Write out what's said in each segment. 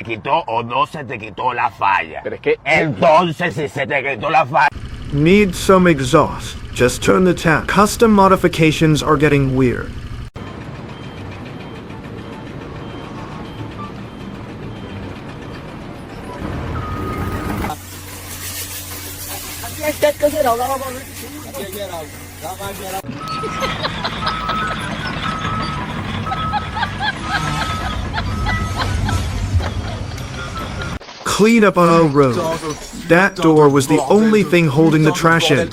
quitó o no se te quitó la falla. Pero es que... Entonces, si se te quitó la falla... Need some exhaust. Just turn the tap. Custom modifications are getting weird. Clean up on our road. That door was the only thing holding the trash in.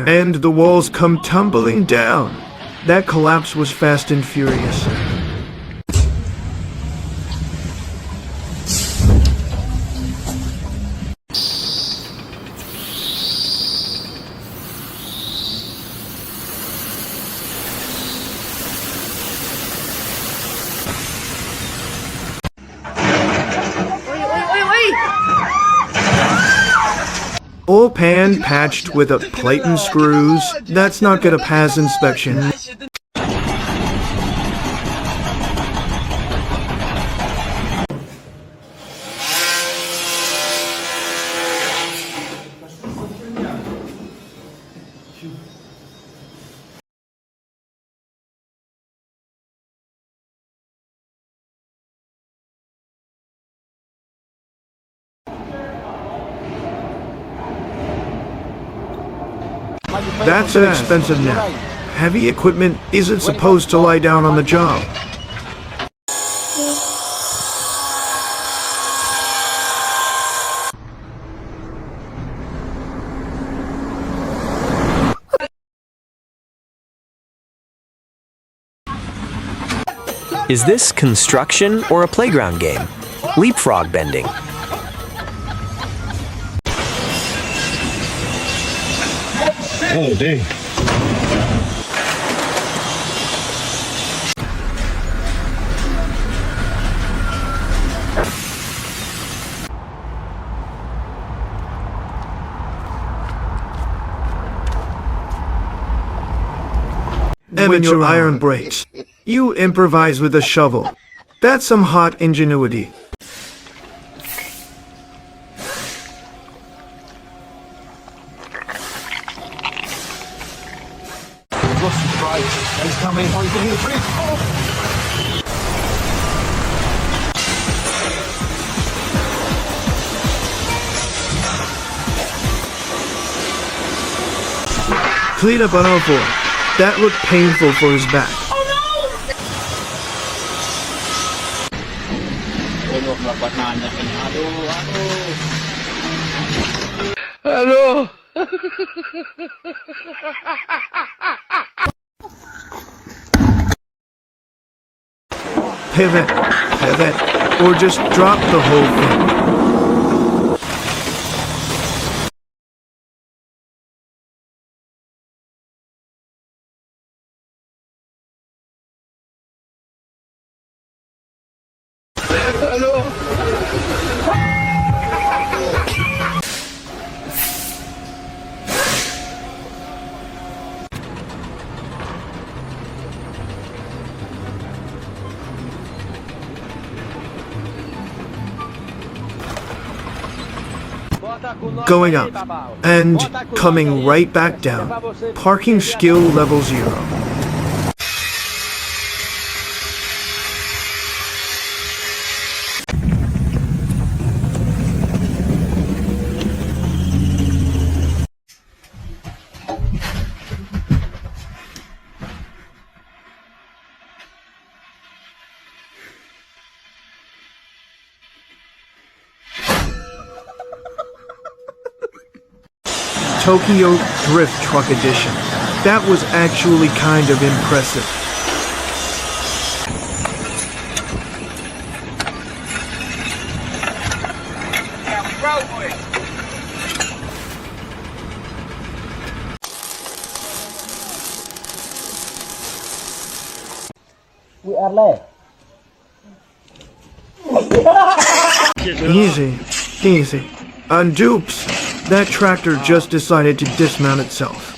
And the walls come tumbling down. That collapse was fast and furious. All pan patched with a plate and screws. That's not gonna pass inspection. That's expensive now. Heavy equipment isn't supposed to lie down on the job. Is this construction or a playground game? Leapfrog bending. Oh, dang. Amateur iron brakes. You improvise with a shovel. That's some hot ingenuity. Clean up on our floor. That looked painful for his back. Hello. Pivot, or just drop the whole thing. Going up, and coming right back down. Parking skill level 0. Tokyo Drift Truck Edition. That was actually kind of impressive. Easy, easy. On dupes, that tractor just decided to dismount itself.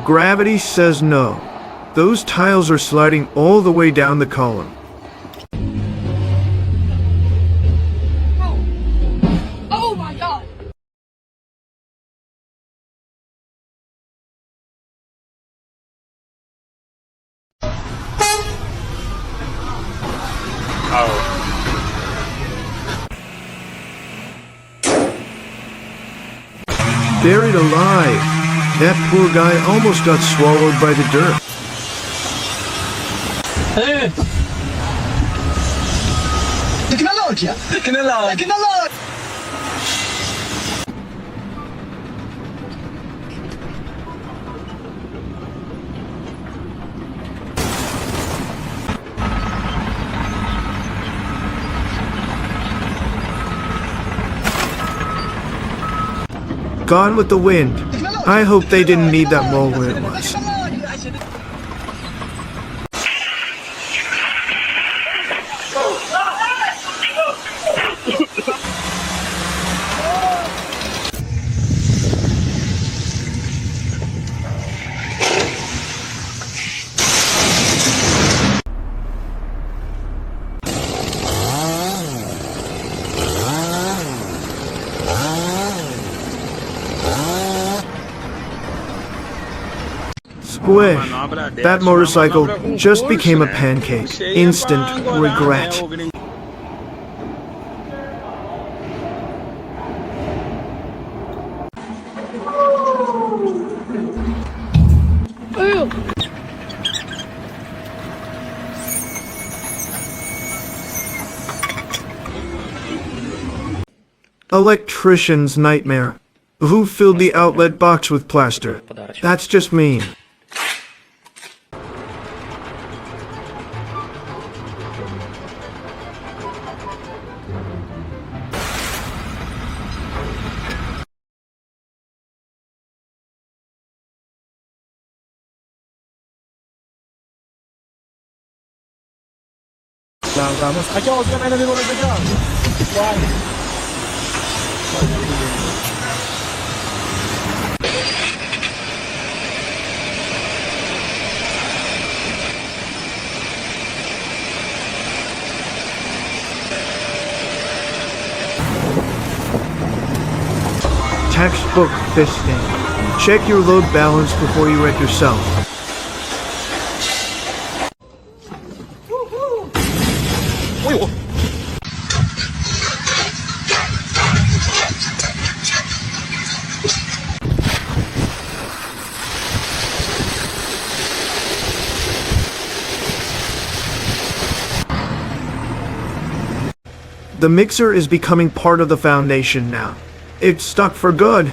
Gravity says no. Those tiles are sliding all the way down the column. Oh my god! Buried alive. That poor guy almost got swallowed by the dirt. Tecnologia! Tecnologia! Gone with the wind. I hope they didn't need that mole where it was. Squish. That motorcycle just became a pancake. Instant regret. Electrician's nightmare. Who filled the outlet box with plaster? That's just me. Textbook fisting. Check your load balance before you wreck yourself. The mixer is becoming part of the foundation now. It's stuck for good.